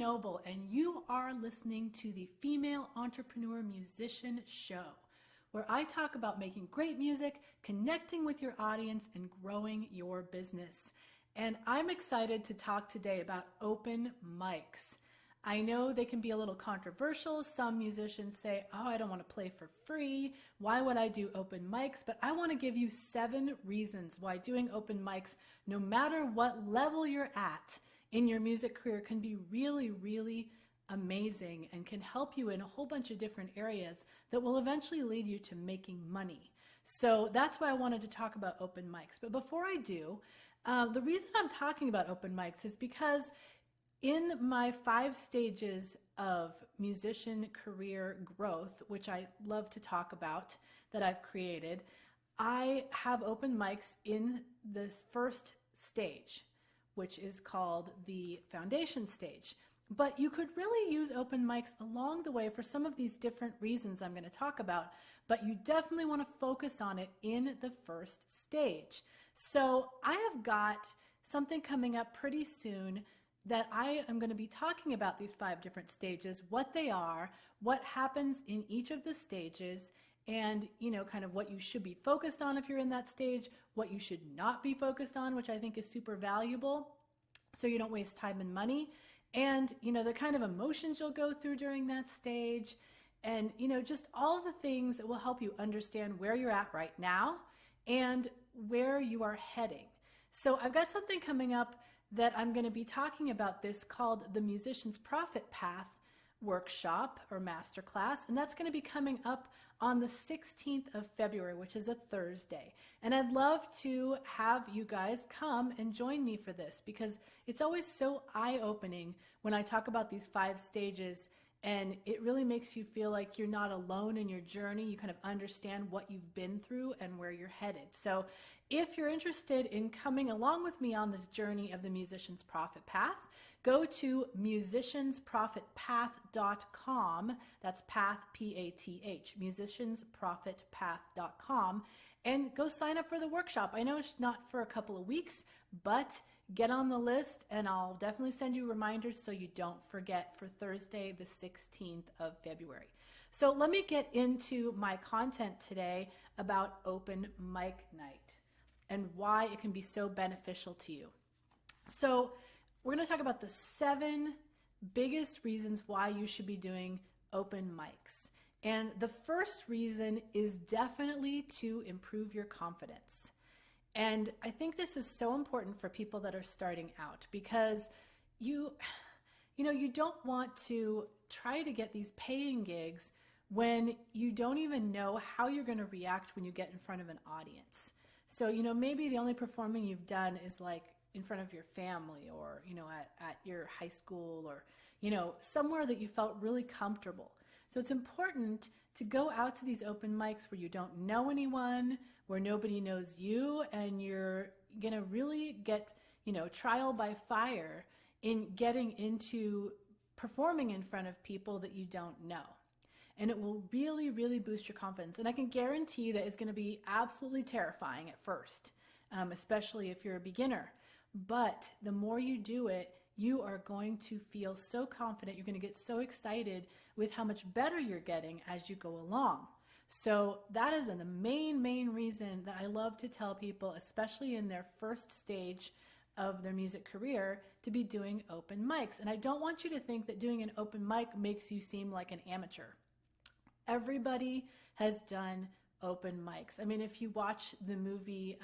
Noble, and you are listening to the Female Entrepreneur Musician Show, where I talk about making great music, connecting with your audience, and growing your business. And I'm excited to talk today about open mics. I know they can be a little controversial. Some musicians say, oh, I don't want to play for free. Why would I do open mics? But I want to give you 7 reasons why doing open mics, no matter what level you're at in your music career, can be really, really amazing and can help you in a whole bunch of different areas that will eventually lead you to making money. So that's why I wanted to talk about open mics. But before I do, the reason I'm talking about open mics is because in my 5 stages of musician career growth, which I love to talk about, that I've created, I have open mics in this first stage, which is called the foundation stage. But you could really use open mics along the way for some of these different reasons I'm going to talk about, but you definitely want to focus on it in the first stage. So I have got something coming up pretty soon that I am going to be talking about these 5 different stages, what they are, what happens in each of the stages, and kind of what you should be focused on if you're in that stage, what you should not be focused on, which I think is super valuable so you don't waste time and money, and the kind of emotions you'll go through during that stage, and just all the things that will help you understand where you're at right now and where you are heading. So I've got something coming up that I'm going to be talking about this called the Musician's Profit Path Workshop or Masterclass, and that's going to be coming up on the 16th of February, which is a Thursday. And I'd love to have you guys come and join me for this because it's always so eye-opening when I talk about these 5 stages, and it really makes you feel like you're not alone in your journey. You kind of understand what you've been through and where you're headed. So if you're interested in coming along with me on this journey of the Musician's Profit Path, go to musiciansprofitpath.com. That's path, P-A-T-H, musiciansprofitpath.com, and go sign up for the workshop. I know it's not for a couple of weeks, but get on the list and I'll definitely send you reminders so you don't forget for Thursday, the 16th of February. So let me get into my content today about open mic night and why it can be so beneficial to you. So we're going to talk about the 7 biggest reasons why you should be doing open mics. And the first reason is definitely to improve your confidence. And I think this is so important for people that are starting out because you don't want to try to get these paying gigs when you don't even know how you're going to react when you get in front of an audience. So, maybe the only performing you've done is like in front of your family or, at your high school or, somewhere that you felt really comfortable. So it's important to go out to these open mics where you don't know anyone, where nobody knows you, and you're going to really get, trial by fire in getting into performing in front of people that you don't know. And it will really, really boost your confidence. And I can guarantee that it's going to be absolutely terrifying at first, especially if you're a beginner. But the more you do it, you are going to feel so confident. You're going to get so excited with how much better you're getting as you go along. So that is the main reason that I love to tell people, especially in their first stage of their music career, to be doing open mics. And I don't want you to think that doing an open mic makes you seem like an amateur. Everybody has done open mics. I mean, if you watch the movie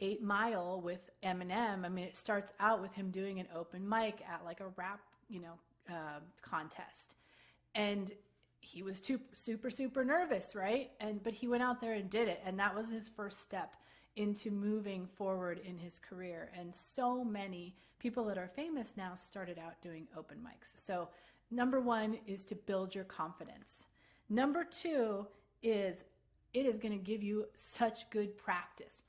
8 Mile with Eminem, I mean, it starts out with him doing an open mic at like a rap, contest. And he was super nervous, right? But he went out there and did it. And that was his first step into moving forward in his career. And so many people that are famous now started out doing open mics. So number 1 is to build your confidence. Number 2 is it is going to give you such good practice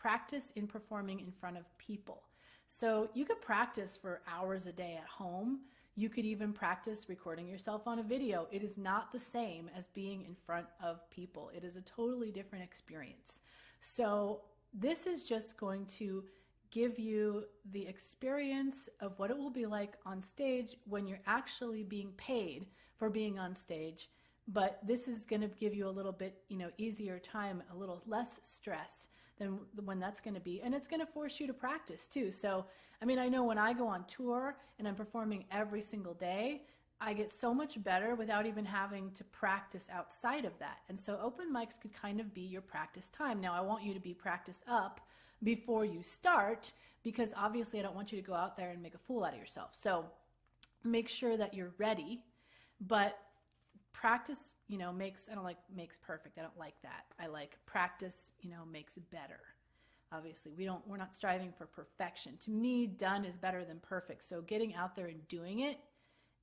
in performing in front of people. So you could practice for hours a day at home. You could even practice recording yourself on a video. It is not the same as being in front of people. It is a totally different experience. So this is just going to give you the experience of what it will be like on stage when you're actually being paid for being on stage. But this is going to give you a little bit, easier time, a little less stress than when that's going to be. And it's going to force you to practice too. So, I know when I go on tour and I'm performing every single day, I get so much better without even having to practice outside of that. And so open mics could kind of be your practice time. Now, I want you to be practiced up before you start, because obviously I don't want you to go out there and make a fool out of yourself. So make sure that you're ready, but practice, I don't like makes perfect. I don't like that. I like practice, makes better. Obviously, we're not striving for perfection. To me, done is better than perfect. So getting out there and doing it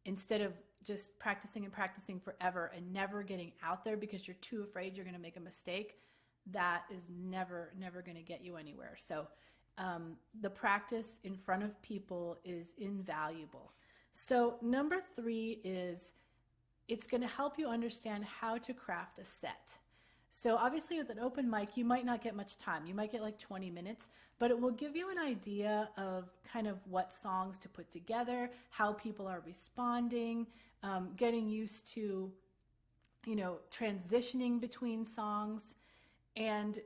instead of just practicing and practicing forever and never getting out there because you're too afraid you're going to make a mistake, that is never going to get you anywhere. So the practice in front of people is invaluable. So number 3 is it's going to help you understand how to craft a set. So obviously with an open mic, you might not get much time. You might get like 20 minutes, but it will give you an idea of kind of what songs to put together, how people are responding, getting used to, transitioning between songs, and,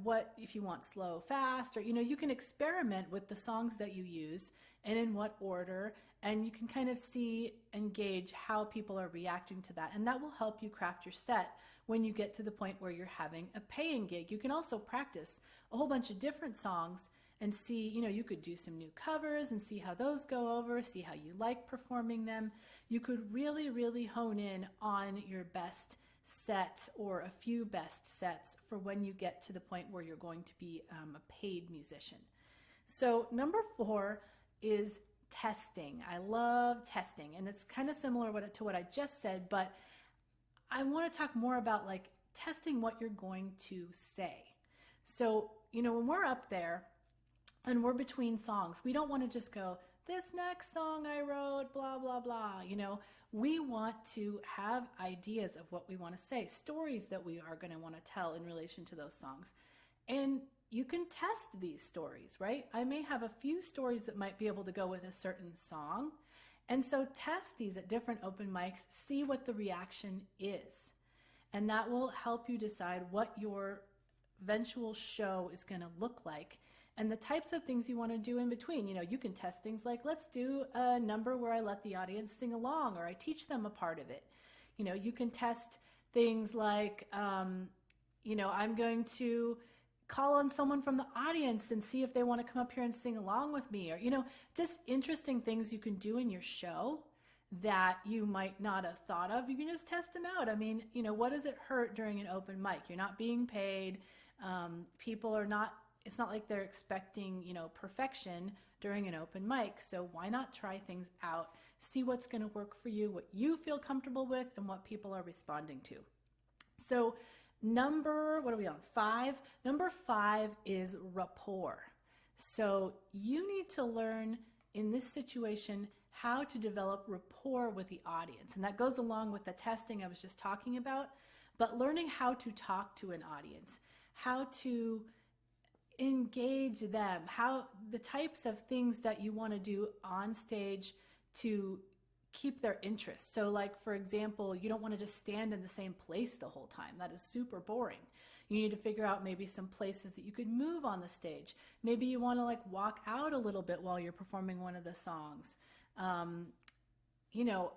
what, if you want slow, fast, or, you can experiment with the songs that you use and in what order, and you can kind of see and gauge how people are reacting to that. And that will help you craft your set when you get to the point where you're having a paying gig. You can also practice a whole bunch of different songs and see, you could do some new covers and see how those go over, see how you like performing them. You could really, really hone in on your best set or a few best sets for when you get to the point where you're going to be a paid musician. So number 4 is testing. I love testing, and it's kind of similar to what I just said, but I want to talk more about like testing what you're going to say. So, when we're up there and we're between songs, we don't want to just go, this next song I wrote, blah, blah, blah. We want to have ideas of what we want to say, stories that we are going to want to tell in relation to those songs. And you can test these stories, right? I may have a few stories that might be able to go with a certain song. And so test these at different open mics, see what the reaction is. And that will help you decide what your eventual show is going to look like and the types of things you want to do in between. You can test things like, let's do a number where I let the audience sing along, or I teach them a part of it. You can test things like, I'm going to call on someone from the audience and see if they want to come up here and sing along with me, or, just interesting things you can do in your show that you might not have thought of. You can just test them out. What does it hurt during an open mic? You're not being paid. People are not, it's not like they're expecting, perfection during an open mic. So why not try things out, see what's going to work for you, what you feel comfortable with, and what people are responding to. So what are we on? 5? Number 5 is rapport. So you need to learn in this situation how to develop rapport with the audience. And that goes along with the testing I was just talking about, but learning how to talk to an audience, how to engage them, how the types of things that you want to do on stage to keep their interest. So like, for example, you don't want to just stand in the same place the whole time. That is super boring. You need to figure out maybe some places that you could move on the stage. Maybe you want to like walk out a little bit while you're performing one of the songs.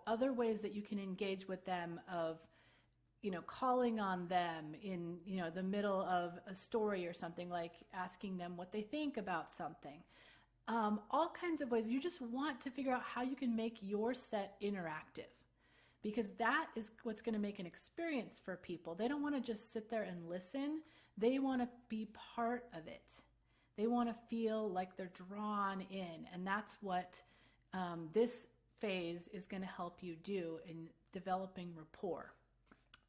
Other ways that you can engage with them of, calling on them in, the middle of a story or something, like asking them what they think about something. All kinds of ways. You just want to figure out how you can make your set interactive, because that is what's going to make an experience for people. They don't want to just sit there and listen. They want to be part of it. They want to feel like they're drawn in. And that's what this phase is going to help you do in developing rapport.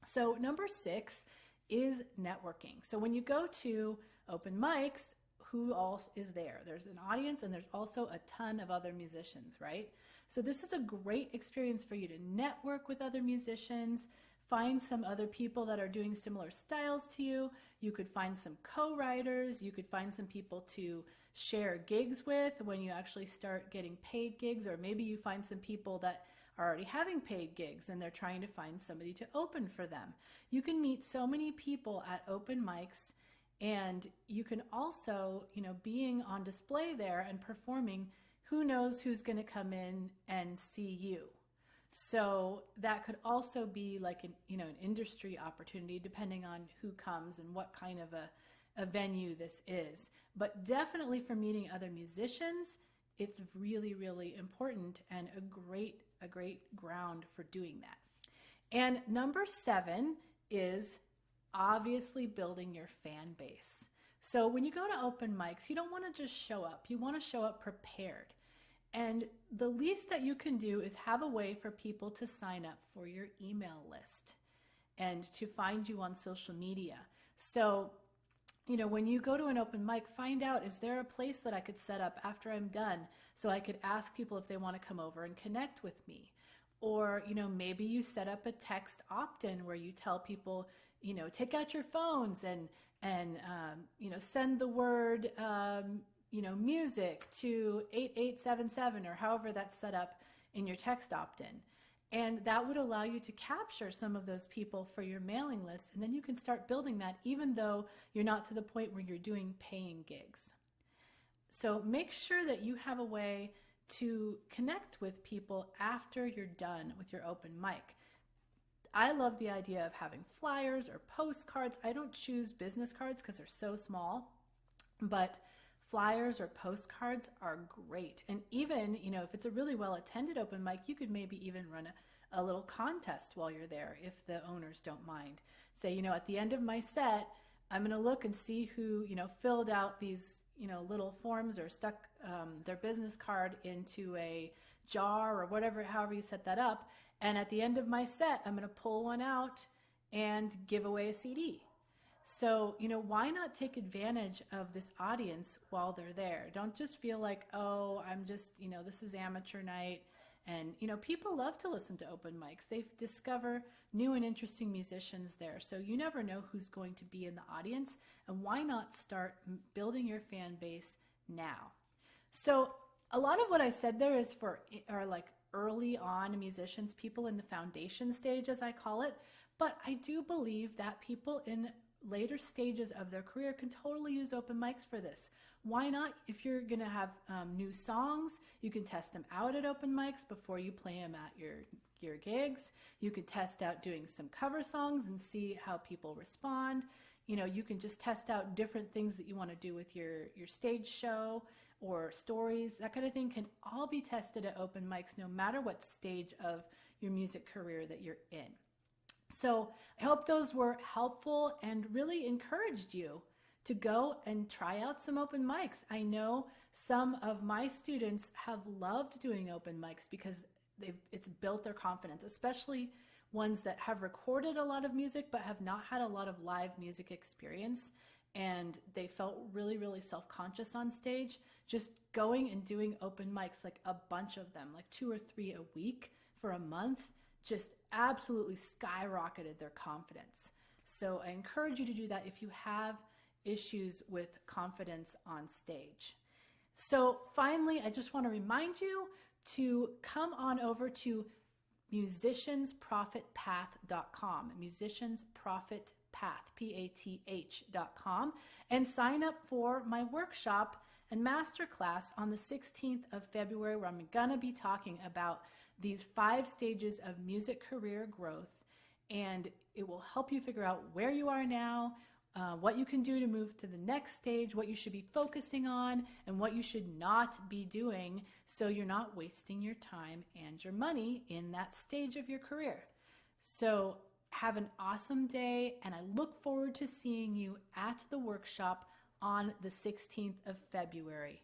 So number 6 is networking. So when you go to open mics, who else is there? There's an audience, and there's also a ton of other musicians, right? So this is a great experience for you to network with other musicians, find some other people that are doing similar styles to you. You could find some co-writers. You could find some people to share gigs with when you actually start getting paid gigs, or maybe you find some people that are already having paid gigs and they're trying to find somebody to open for them. You can meet so many people at open mics, and you can also, being on display there and performing, who knows who's going to come in and see you. So that could also be like an industry opportunity, depending on who comes and what kind of a venue this is. But definitely for meeting other musicians, it's really, really important and a great ground for doing that. And number 7 is obviously building your fan base. So when you go to open mics, you don't want to just show up. You want to show up prepared. And the least that you can do is have a way for people to sign up for your email list and to find you on social media. So, when you go to an open mic, find out, is there a place that I could set up after I'm done so I could ask people if they want to come over and connect with me? Or, maybe you set up a text opt-in where you tell people, take out your phones and send the word, music to 8877 or however that's set up in your text opt-in. And that would allow you to capture some of those people for your mailing list. And then you can start building that even though you're not to the point where you're doing paying gigs. So make sure that you have a way to connect with people after you're done with your open mic. I love the idea of having flyers or postcards. I don't choose business cards because they're so small, but flyers or postcards are great. And even, if it's a really well-attended open mic, you could maybe even run a little contest while you're there if the owners don't mind. Say, at the end of my set, I'm going to look and see who, filled out these, little forms or stuck their business card into a jar or whatever, however you set that up. And at the end of my set, I'm going to pull one out and give away a CD. So, why not take advantage of this audience while they're there? Don't just feel like, oh, I'm just, this is amateur night. And, people love to listen to open mics. They discover new and interesting musicians there. So you never know who's going to be in the audience. And why not start building your fan base now? So a lot of what I said there is for like early on musicians, people in the foundation stage, as I call it. But I do believe that people in later stages of their career can totally use open mics for this. Why not? If you're going to have new songs, you can test them out at open mics before you play them at your gigs. You can test out doing some cover songs and see how people respond. You can just test out different things that you want to do with your stage show or stories. That kind of thing can all be tested at open mics, no matter what stage of your music career that you're in. So I hope those were helpful and really encouraged you to go and try out some open mics. I know some of my students have loved doing open mics because it's built their confidence, especially ones that have recorded a lot of music but have not had a lot of live music experience, and they felt really, really self-conscious on stage. Just going and doing open mics, like a bunch of them, like 2 or 3 a week for a month, just absolutely skyrocketed their confidence. So I encourage you to do that if you have issues with confidence on stage. So finally, I just want to remind you to come on over to musiciansprofitpath.com, musiciansprofitpath, PATH.com, and sign up for my workshop and masterclass on the 16th of February, where I'm going to be talking about these 5 stages of music career growth, and it will help you figure out where you are now, what you can do to move to the next stage, what you should be focusing on, and what you should not be doing so you're not wasting your time and your money in that stage of your career. So have an awesome day, and I look forward to seeing you at the workshop on the 16th of February.